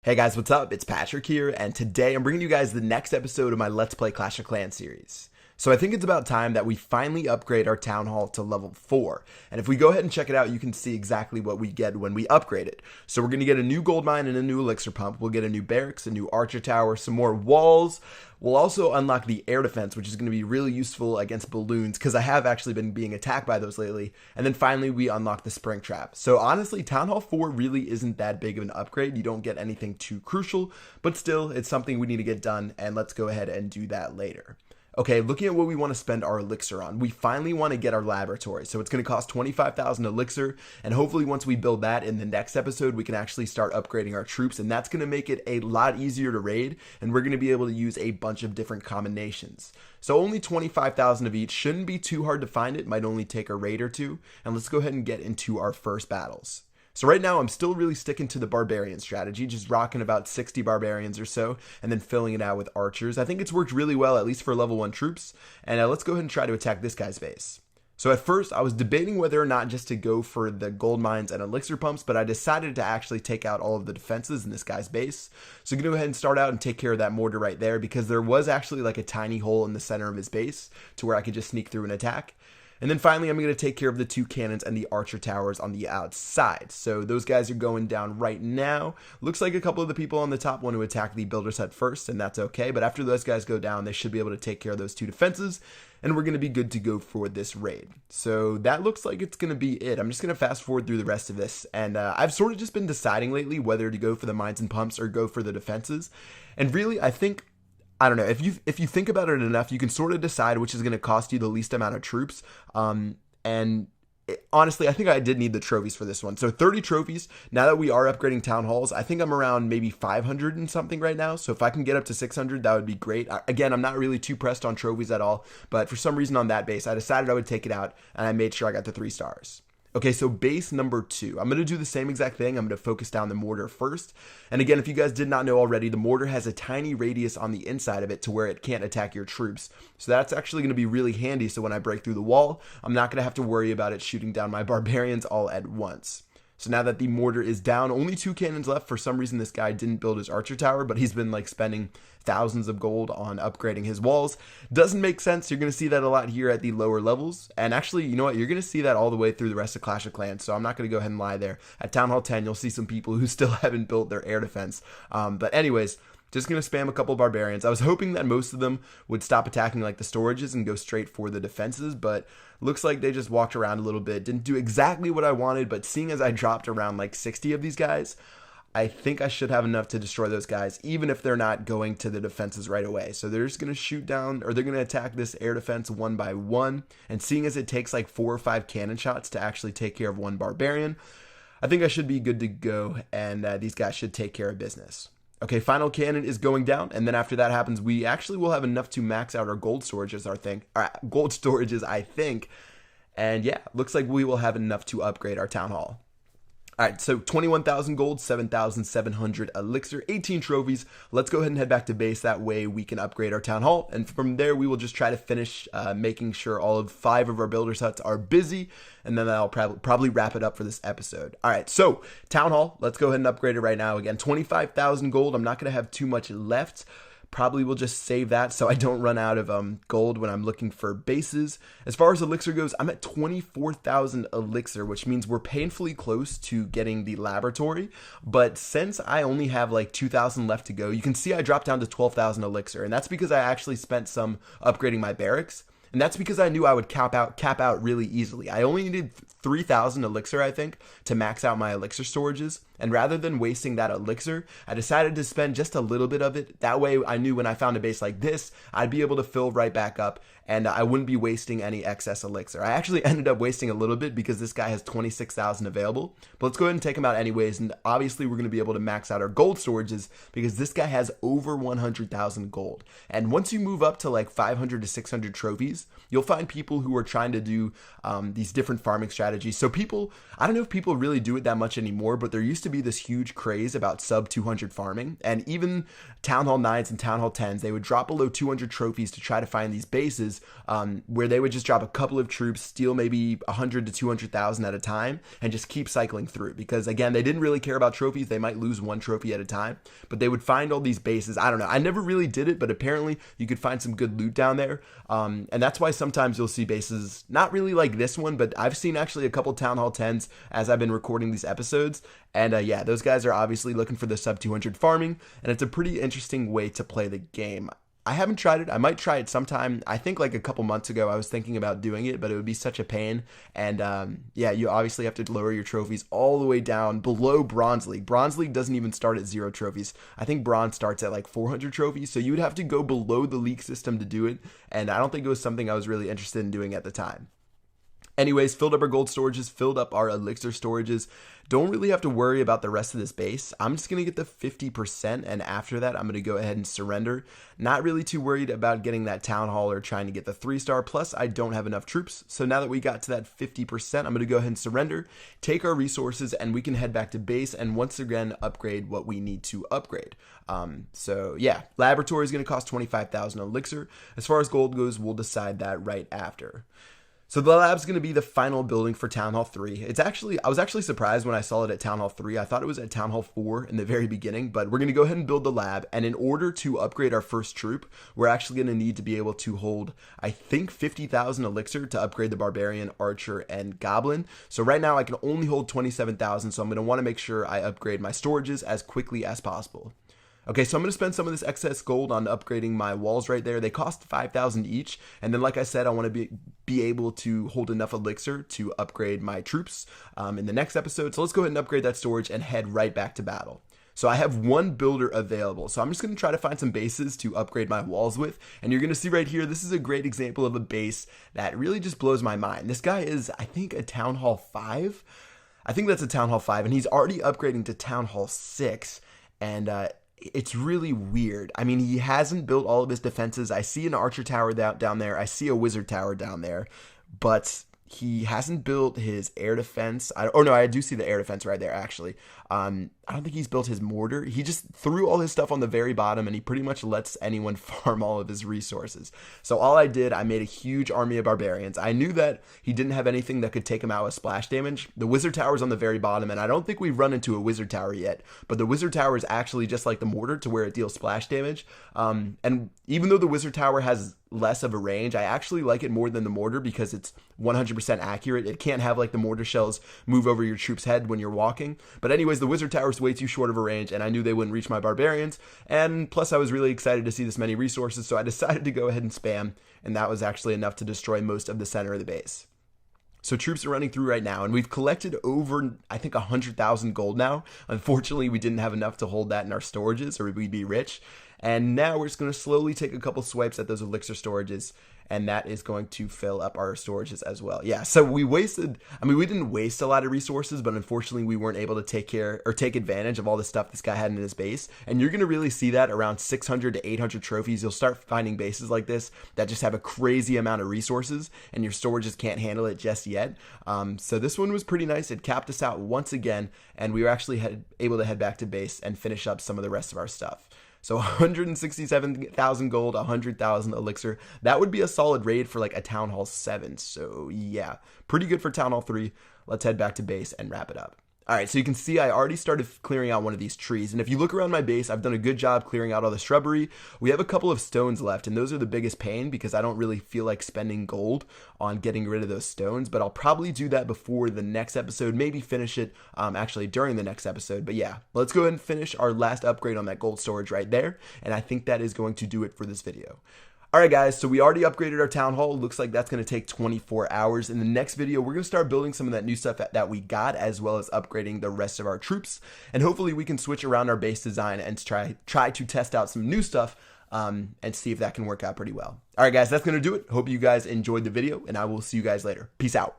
Hey guys, what's up? It's Patrick here, and today I'm bringing you guys the next episode of my Let's Play Clash of Clans series. So I think it's about time that we finally upgrade our Town Hall to level 4. And if we go ahead and check it out, you can see exactly what we get when we upgrade it. So we're going to get a new gold mine and a new elixir pump. We'll get a new barracks, a new archer tower, some more walls. We'll also unlock the air defense, which is going to be really useful against balloons, because I have actually been being attacked by those lately. And then finally, we unlock the spring trap. So honestly, Town Hall 4 really isn't that big of an upgrade. You don't get anything too crucial, but still, it's something we need to get done, and let's go ahead and do that later. Okay, looking at what we want to spend our elixir on, we finally want to get our laboratory. So it's going to cost 25,000 elixir, and hopefully once we build that in the next episode, we can actually start upgrading our troops, and that's going to make it a lot easier to raid, and we're going to be able to use a bunch of different combinations. So only 25,000 of each shouldn't be too hard to find. It might only take a raid or two, and let's go ahead and get into our first battles. So right now, I'm still really sticking to the barbarian strategy, just rocking about 60 barbarians or so, and then filling it out with archers. I think it's worked really well, at least for level 1 troops, and let's go ahead and try to attack this guy's base. So at first, I was debating whether or not just to go for the gold mines and elixir pumps, but I decided to actually take out all of the defenses in this guy's base. So I'm going to go ahead and start out and take care of that mortar right there, because there was actually like a tiny hole in the center of his base to where I could just sneak through and attack. And then finally, I'm going to take care of the 2 cannons and the archer towers on the outside. So those guys are going down right now. Looks like a couple of the people on the top want to attack the builder's hut first, and that's okay. But after those guys go down, they should be able to take care of those 2 defenses, and we're going to be good to go for this raid. So that looks like it's going to be it. I'm just going to fast forward through the rest of this. And I've sort of just been deciding lately whether to go for the mines and pumps or go for the defenses. And really, I don't know, if you think about it enough, you can sort of decide which is going to cost you the least amount of troops. Honestly, I think I did need the trophies for this one. So 30 trophies. Now that we are upgrading town halls, I think I'm around maybe 500 and something right now. So if I can get up to 600, that would be great. Again, I'm not really too pressed on trophies at all, but for some reason on that base, I decided I would take it out, and I made sure I got the 3 stars. Okay, so base number 2. I'm going to do the same exact thing. I'm going to focus down the mortar first. And again, if you guys did not know already, the mortar has a tiny radius on the inside of it to where it can't attack your troops. So that's actually going to be really handy. So when I break through the wall, I'm not going to have to worry about it shooting down my barbarians all at once. So now that the mortar is down, only 2 cannons left. For some reason, this guy didn't build his archer tower, but he's been like spending thousands of gold on upgrading his walls. Doesn't make sense. You're going to see that a lot here at the lower levels. And actually, you know what? You're going to see that all the way through the rest of Clash of Clans. So I'm not going to go ahead and lie there. At Town Hall 10, you'll see some people who still haven't built their air defense. But anyways, just going to spam a couple barbarians. I was hoping that most of them would stop attacking like the storages and go straight for the defenses, but looks like they just walked around a little bit. Didn't do exactly what I wanted, but seeing as I dropped around like 60 of these guys, I think I should have enough to destroy those guys, even if they're not going to the defenses right away. So they're just going to shoot down, or they're going to attack this air defense one by one. And seeing as it takes like 4 or 5 cannon shots to actually take care of one barbarian, I think I should be good to go, and these guys should take care of business. Okay, final cannon is going down, and then after that happens, we actually will have enough to max out our gold storages, I think. And yeah, looks like we will have enough to upgrade our town hall. All right, so 21,000 gold, 7,700 elixir, 18 trophies. Let's go ahead and head back to base. That way we can upgrade our town hall. And from there, we will just try to finish making sure all of 5 of our builders' huts are busy. And then that'll probably wrap it up for this episode. All right, so town hall, let's go ahead and upgrade it right now. Again, 25,000 gold. I'm not going to have too much left. Probably will just save that so I don't run out of gold when I'm looking for bases. As far as elixir goes, I'm at 24,000 elixir, which means we're painfully close to getting the laboratory. But since I only have like 2,000 left to go, you can see I dropped down to 12,000 elixir. And that's because I actually spent some upgrading my barracks. And that's because I knew I would cap out really easily. I only needed 3,000 elixir, I think, to max out my elixir storages. And rather than wasting that elixir, I decided to spend just a little bit of it. That way I knew when I found a base like this, I'd be able to fill right back up, and I wouldn't be wasting any excess elixir. I actually ended up wasting a little bit because this guy has 26,000 available. But let's go ahead and take him out anyways. And obviously we're going to be able to max out our gold storages because this guy has over 100,000 gold. And once you move up to like 500 to 600 trophies, you'll find people who are trying to do these different farming strategies strategy. So people, I don't know if people really do it that much anymore, but there used to be this huge craze about sub 200 farming, and even Town Hall 9s and Town Hall 10s, they would drop below 200 trophies to try to find these bases where they would just drop a couple of troops, steal maybe 100 to 200,000 at a time, and just keep cycling through. Because again, they didn't really care about trophies. They might lose one trophy at a time, but they would find all these bases. I don't know. I never really did it, but apparently you could find some good loot down there. And that's why sometimes you'll see bases, not really like this one, but I've seen actually a couple Town Hall 10s as I've been recording these episodes. And yeah, those guys are obviously looking for the sub 200 farming, and it's a pretty interesting way to play the game. I haven't tried it. I might try it sometime. I think like a couple months ago I was thinking about doing it, but it would be such a pain. And yeah, you obviously have to lower your trophies all the way down below Bronze League. Bronze League doesn't even start at 0 trophies. I think Bronze starts at like 400 trophies. So you would have to go below the league system to do it. And I don't think it was something I was really interested in doing at the time. Anyways, filled up our gold storages, filled up our elixir storages. Don't really have to worry about the rest of this base. I'm just going to get the 50%, and after that, I'm going to go ahead and surrender. Not really too worried about getting that town hall or trying to get the 3-star, plus I don't have enough troops. So now that we got to that 50%, I'm going to go ahead and surrender, take our resources, and we can head back to base and once again upgrade what we need to upgrade. So yeah, laboratory is going to cost 25,000 elixir. As far as gold goes, we'll decide that right after. So the lab's going to be the final building for Town Hall 3. I was actually surprised when I saw it at Town Hall 3. I thought it was at Town Hall 4 in the very beginning, but we're going to go ahead and build the lab. And in order to upgrade our first troop, we're actually going to need to be able to hold, I think, 50,000 elixir to upgrade the Barbarian, Archer, and Goblin. So right now I can only hold 27,000, so I'm going to want to make sure I upgrade my storages as quickly as possible. Okay, so I'm going to spend some of this excess gold on upgrading my walls right there. They cost 5,000 each. And then, like I said, I want to be able to hold enough elixir to upgrade my troops in the next episode. So let's go ahead and upgrade that storage and head right back to battle. So I have one builder available. So I'm just going to try to find some bases to upgrade my walls with. And you're going to see right here, this is a great example of a base that really just blows my mind. This guy is, I think, a Town Hall 5. I think that's a Town Hall 5. And he's already upgrading to Town Hall 6. And it's really weird. I mean, he hasn't built all of his defenses. I see an archer tower down there. I see a wizard tower down there, but he hasn't built his air defense. I do see the air defense right there, actually. I don't think he's built his mortar. He just threw all his stuff on the very bottom, and he pretty much lets anyone farm all of his resources. So all I did, I made a huge army of barbarians. I knew that he didn't have anything that could take him out with splash damage. The wizard tower is on the very bottom, and I don't think we've run into a wizard tower yet, but the wizard tower is actually just like the mortar to where it deals splash damage. And even though the wizard tower has less of a range, I actually like it more than the mortar because it's 100% accurate. It can't have like the mortar shells move over your troop's head when you're walking. But anyways, the wizard tower is way too short of a range, and I knew they wouldn't reach my barbarians. And plus, I was really excited to see this many resources, so I decided to go ahead and spam, and that was actually enough to destroy most of the center of the base. So troops are running through right now, and we've collected over, I think, 100,000 gold now. Unfortunately, we didn't have enough to hold that in our storages, or we'd be rich. And now we're just going to slowly take a couple swipes at those elixir storages, and that is going to fill up our storages as well. Yeah, so we didn't waste a lot of resources, but unfortunately we weren't able to take advantage of all the stuff this guy had in his base. And you're going to really see that around 600 to 800 trophies. You'll start finding bases like this that just have a crazy amount of resources, and your storages can't handle it just yet. So this one was pretty nice. It capped us out once again, and we were actually able to head back to base and finish up some of the rest of our stuff. So 167,000 gold, 100,000 elixir. That would be a solid raid for like a Town Hall 7. So yeah, pretty good for Town Hall 3. Let's head back to base and wrap it up. All right, so you can see I already started clearing out one of these trees. And if you look around my base, I've done a good job clearing out all the shrubbery. We have a couple of stones left, and those are the biggest pain because I don't really feel like spending gold on getting rid of those stones. But I'll probably do that before the next episode, maybe finish it actually during the next episode. But yeah, let's go ahead and finish our last upgrade on that gold storage right there. And I think that is going to do it for this video. Alright guys, so we already upgraded our town hall. Looks like that's going to take 24 hours. In the next video, we're going to start building some of that new stuff that we got, as well as upgrading the rest of our troops. And hopefully we can switch around our base design and try to test out some new stuff and see if that can work out pretty well. Alright guys, that's going to do it. Hope you guys enjoyed the video, and I will see you guys later. Peace out.